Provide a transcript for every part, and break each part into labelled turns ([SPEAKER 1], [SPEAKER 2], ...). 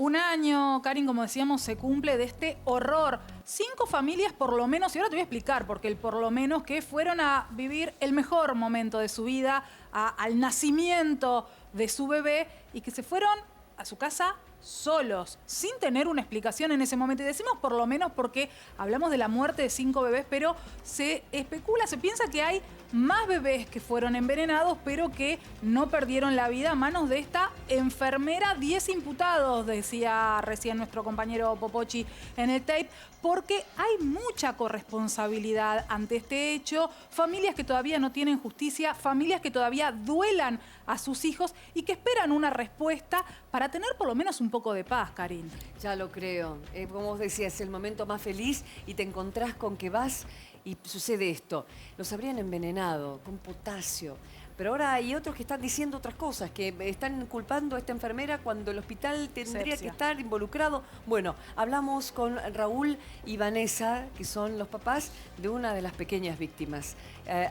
[SPEAKER 1] Un año, Karin, como decíamos, se cumple de este horror. 5 familias por lo menos, y ahora te voy a explicar, porque el por lo menos que fueron a vivir el mejor momento de su vida, al nacimiento de su bebé, y que se fueron a su casa solos, sin tener una explicación en ese momento. Y decimos por lo menos porque hablamos de la muerte de 5 bebés, pero se especula, se piensa que hay más bebés que fueron envenenados, pero que no perdieron la vida a manos de esta enfermera. 10 imputados, decía recién nuestro compañero Popochi en el tape, porque hay mucha corresponsabilidad ante este hecho. Familias que todavía no tienen justicia, familias que todavía duelan a sus hijos y que esperan una respuesta para tener por lo menos un poco de paz, Karin.
[SPEAKER 2] Ya lo creo. Como vos decías, es el momento más feliz y te encontrás con que vas y sucede esto. Los habrían envenenado con potasio. Pero ahora hay otros que están diciendo otras cosas, que están culpando a esta enfermera cuando el hospital tendría que estar involucrado. Bueno, hablamos con Raúl y Vanessa, que son los papás de una de las pequeñas víctimas.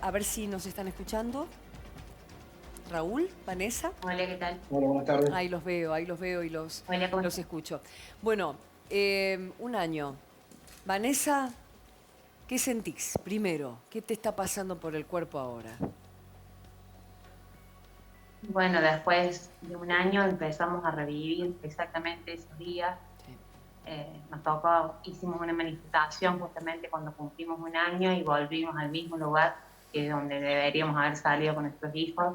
[SPEAKER 2] A ver si nos están escuchando. Raúl, Vanessa.
[SPEAKER 3] Hola, ¿qué tal?
[SPEAKER 4] Hola, buenas tardes.
[SPEAKER 2] Ahí los veo y los escucho. Bueno, un año. Vanessa, ¿qué sentís? Primero, ¿qué te está pasando por el cuerpo ahora?
[SPEAKER 3] Bueno, después de un año empezamos a revivir exactamente esos días.
[SPEAKER 2] Sí.
[SPEAKER 3] Nos tocó, hicimos una manifestación justamente cuando cumplimos un año y volvimos al mismo lugar que donde deberíamos haber salido con nuestros hijos.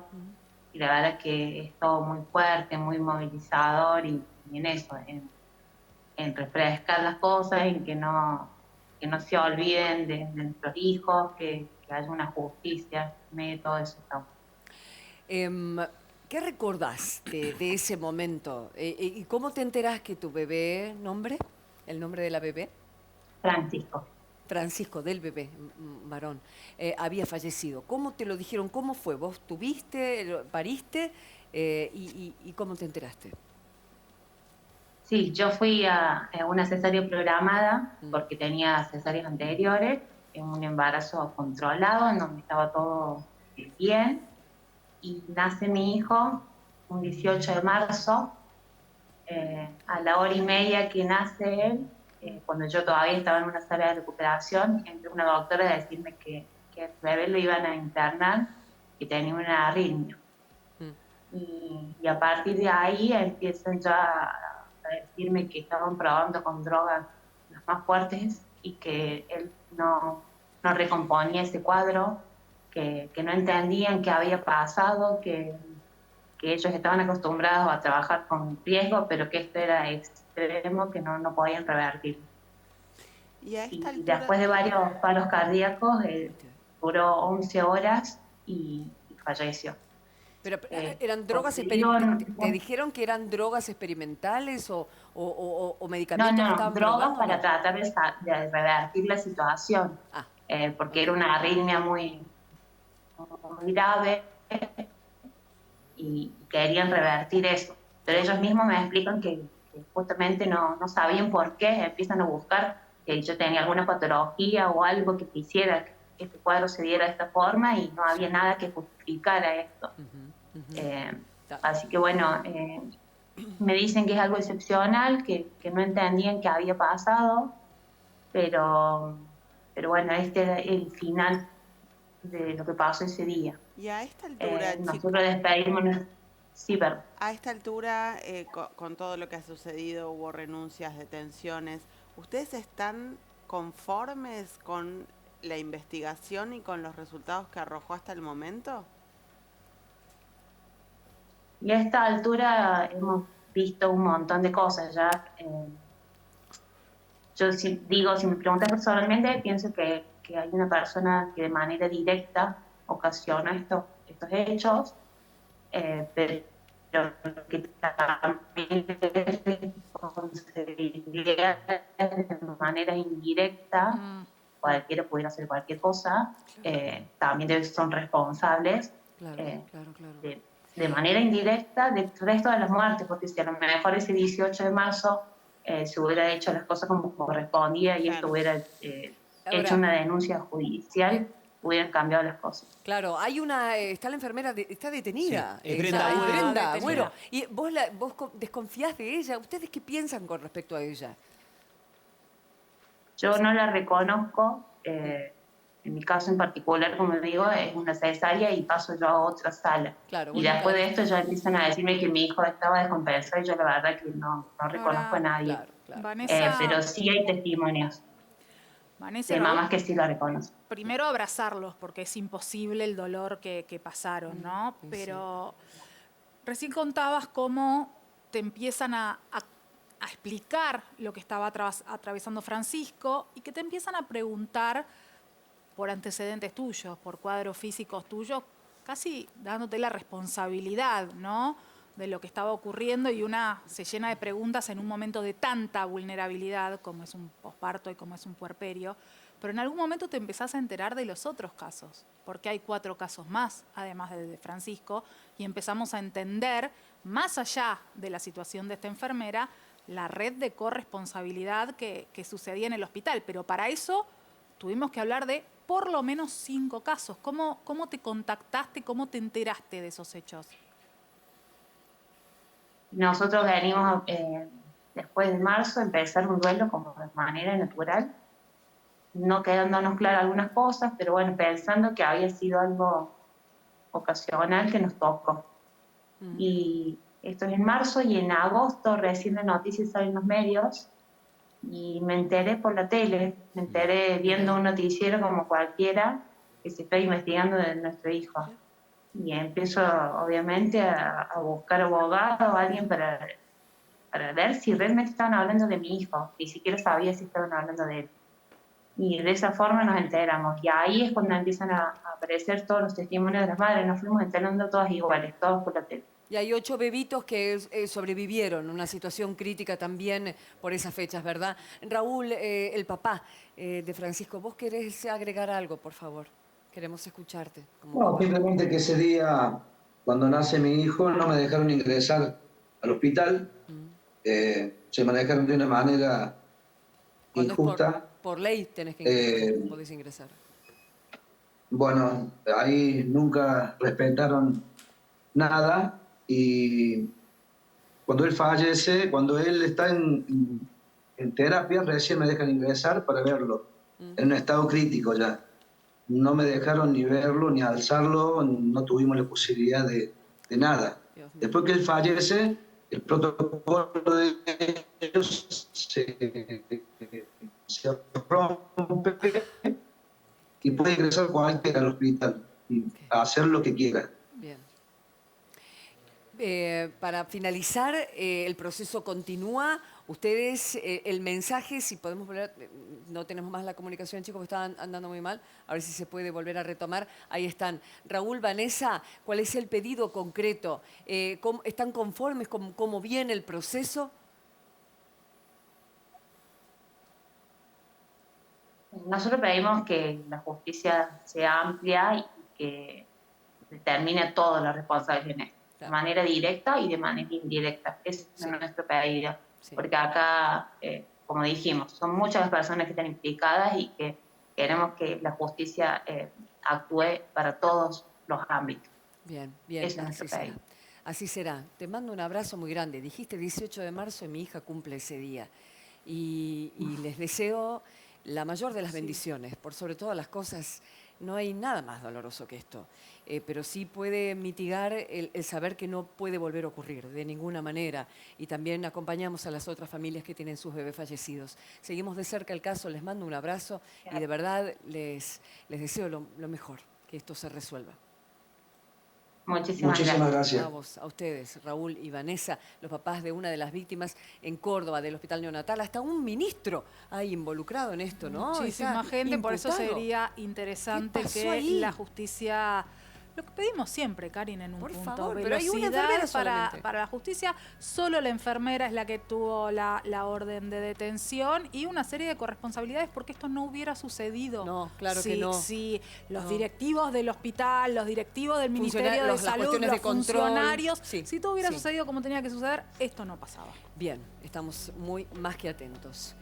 [SPEAKER 3] Y la verdad es que es todo muy fuerte, muy movilizador y en eso, en refrescar las cosas, en que no se olviden de nuestros hijos, que haya una justicia en medio de todo eso.
[SPEAKER 2] ¿Qué recordás de ese momento? ¿Y cómo te enterás que tu bebé, el nombre de la bebé?
[SPEAKER 3] Francisco.
[SPEAKER 2] Francisco, del bebé, varón, había fallecido. ¿Cómo te lo dijeron? ¿Cómo fue? ¿Vos tuviste, pariste y cómo te enteraste?
[SPEAKER 3] Sí, yo fui a una cesárea programada porque tenía cesáreas anteriores, en un embarazo controlado, en donde estaba todo bien, y nace mi hijo un 18 de marzo, a la 1:30 que nace él, cuando yo todavía estaba en una sala de recuperación, entró una doctora a decirme que el bebé lo iban a internar, que tenía una arritmia. Y a partir de ahí empiezan ya a decirme que estaban probando con drogas las más fuertes y que él no recomponía ese cuadro, que no entendían qué había pasado, que ellos estaban acostumbrados a trabajar con riesgo, pero que esto era extremo, que no podían revertir.
[SPEAKER 5] Y a esta
[SPEAKER 3] Y
[SPEAKER 5] altura...
[SPEAKER 3] después de varios paros cardíacos, duró 11 horas y falleció.
[SPEAKER 2] Pero eran drogas ¿te dijeron que eran drogas experimentales o medicamentos que estaban
[SPEAKER 3] drogas
[SPEAKER 2] probando?
[SPEAKER 3] para tratar de revertir la situación, porque era una arritmia muy grave y querían revertir eso. Pero ellos mismos me explican que justamente no sabían por qué, empiezan a buscar que yo tenía alguna patología o algo que quisiera que este cuadro se diera de esta forma y no había nada que justificara esto. Así que bueno, me dicen que es algo excepcional, que no entendían qué había pasado, pero bueno, este era el final de lo que pasó ese día.
[SPEAKER 5] Y a esta altura,
[SPEAKER 3] nosotros despedimos... Sí, perdón.
[SPEAKER 5] A esta altura, con todo lo que ha sucedido, hubo renuncias, detenciones. ¿Ustedes están conformes con la investigación y con los resultados que arrojó hasta el momento?
[SPEAKER 3] Y a esta altura hemos visto un montón de cosas ya. Yo si me preguntas personalmente, pienso que hay una persona que de manera directa ocasiona estos hechos, pero que también de manera indirecta, cualquiera pudiera hacer cualquier cosa, también son responsables. De manera indirecta del resto de las muertes, porque si a lo mejor ese 18 de marzo se hubiera hecho las cosas como correspondía y esto hubiera hecho una denuncia judicial, hubieran cambiado las cosas.
[SPEAKER 2] Claro, hay una, está la enfermera, está detenida.
[SPEAKER 4] Sí, es Brenda Agüero.
[SPEAKER 2] Brenda
[SPEAKER 1] Detenida.
[SPEAKER 2] Agüero. Y vos desconfías de ella. ¿Ustedes qué piensan con respecto a ella?
[SPEAKER 3] Yo no la reconozco, en mi caso en particular, como digo, es una cesárea y paso yo a otra sala.
[SPEAKER 2] Claro,
[SPEAKER 3] Y
[SPEAKER 2] vos nunca
[SPEAKER 3] después de
[SPEAKER 2] viste.
[SPEAKER 3] esto ya empiezan a decirme que mi hijo estaba descompensado y yo la verdad que no reconozco a nadie.
[SPEAKER 2] Claro, claro.
[SPEAKER 1] Vanessa,
[SPEAKER 3] Pero sí hay testimonios
[SPEAKER 1] Vanessa,
[SPEAKER 3] de
[SPEAKER 1] Raúl,
[SPEAKER 3] mamás que sí la reconocen.
[SPEAKER 1] primero abrazarlos, porque es imposible el dolor que pasaron, ¿no?
[SPEAKER 2] Sí.
[SPEAKER 1] Pero recién contabas cómo te empiezan a explicar lo que estaba atravesando Francisco y que te empiezan a preguntar por antecedentes tuyos, por cuadros físicos tuyos, casi dándote la responsabilidad, ¿no?, de lo que estaba ocurriendo, y una se llena de preguntas en un momento de tanta vulnerabilidad como es un posparto y como es un puerperio, pero en algún momento te empezás a enterar de los otros casos, porque hay 4 casos más, además del de Francisco, y empezamos a entender, más allá de la situación de esta enfermera, la red de corresponsabilidad que sucedía en el hospital. Pero para eso tuvimos que hablar de por lo menos 5 casos. ¿Cómo te contactaste, cómo te enteraste de esos hechos?
[SPEAKER 3] Nosotros venimos, después de marzo, a empezar un duelo como de manera natural, no quedándonos claras algunas cosas, pero bueno, pensando que había sido algo ocasional que nos tocó. Y esto es en marzo, y en agosto recién la noticia sale en los medios y me enteré por la tele, me enteré viendo un noticiero como cualquiera que se está investigando de nuestro hijo. Y empiezo obviamente a buscar abogado o alguien para ver si realmente estaban hablando de mi hijo. Ni siquiera sabía si estaban hablando de él. Y de esa forma nos enteramos. Y ahí es cuando empiezan a aparecer todos los testimonios de las madres. Nos fuimos enterando todas iguales, todos por la tele.
[SPEAKER 2] Y hay 8 bebitos que sobrevivieron, una situación crítica también por esas fechas, ¿verdad? Raúl, el papá de Francisco, ¿vos querés agregar algo, por favor? Queremos escucharte.
[SPEAKER 6] No, simplemente que ese día, cuando nace mi hijo, no me dejaron ingresar al hospital. Se manejaron de una manera
[SPEAKER 2] Cuando
[SPEAKER 6] injusta.
[SPEAKER 2] es por ley tenés que ingresar, no podés ingresar.
[SPEAKER 6] Bueno, ahí nunca respetaron nada, y cuando él fallece, cuando él está en terapia, recién me dejan ingresar para verlo, en un estado crítico ya. No me dejaron ni verlo, ni alzarlo, no tuvimos la posibilidad de nada. Después que él fallece, el protocolo de ellos se rompe y puede ingresar cualquiera al hospital y hacer lo que quiera.
[SPEAKER 2] Bien. Para finalizar, el proceso continúa. Ustedes, el mensaje, si podemos volver, no tenemos más la comunicación, chicos, que estaban andando muy mal, a ver si se puede volver a retomar. Ahí están. Raúl, Vanessa, ¿cuál es el pedido concreto? ¿Están conformes con cómo viene el proceso?
[SPEAKER 3] Nosotros pedimos que la justicia sea amplia y que determine todas las responsabilidades, de manera directa y de manera indirecta. Ese es nuestro pedido. Sí. Porque acá, como dijimos, son muchas las personas que están implicadas y que queremos que la justicia actúe para todos los ámbitos.
[SPEAKER 2] Bien, bien, así será. Así será. Te mando un abrazo muy grande. Dijiste 18 de marzo y mi hija cumple ese día. Y les deseo la mayor de las bendiciones. Por sobre todas las cosas, no hay nada más doloroso que esto. Pero sí puede mitigar el saber que no puede volver a ocurrir de ninguna manera. Y también acompañamos a las otras familias que tienen sus bebés fallecidos. Seguimos de cerca el caso, les mando un abrazo y de verdad les deseo lo mejor, que esto se resuelva.
[SPEAKER 3] Muchísimas gracias.
[SPEAKER 2] A vos, a ustedes, Raúl y Vanessa, los papás de una de las víctimas en Córdoba del Hospital Neonatal. Hasta un ministro hay involucrado en esto, ¿no?
[SPEAKER 1] Muchísima gente, imputado. Por eso sería interesante que ahí la justicia... Lo que pedimos siempre, Karin, en un punto. Por favor,
[SPEAKER 2] pero hay una enfermera
[SPEAKER 1] para la justicia. Solo la enfermera es la que tuvo la orden de detención y una serie de corresponsabilidades porque esto no hubiera sucedido.
[SPEAKER 2] No, claro que no.
[SPEAKER 1] Sí, los directivos del hospital, los directivos del Ministerio de Salud, los funcionarios. Si todo hubiera sucedido como tenía que suceder, esto no pasaba.
[SPEAKER 2] Bien, estamos más que atentos.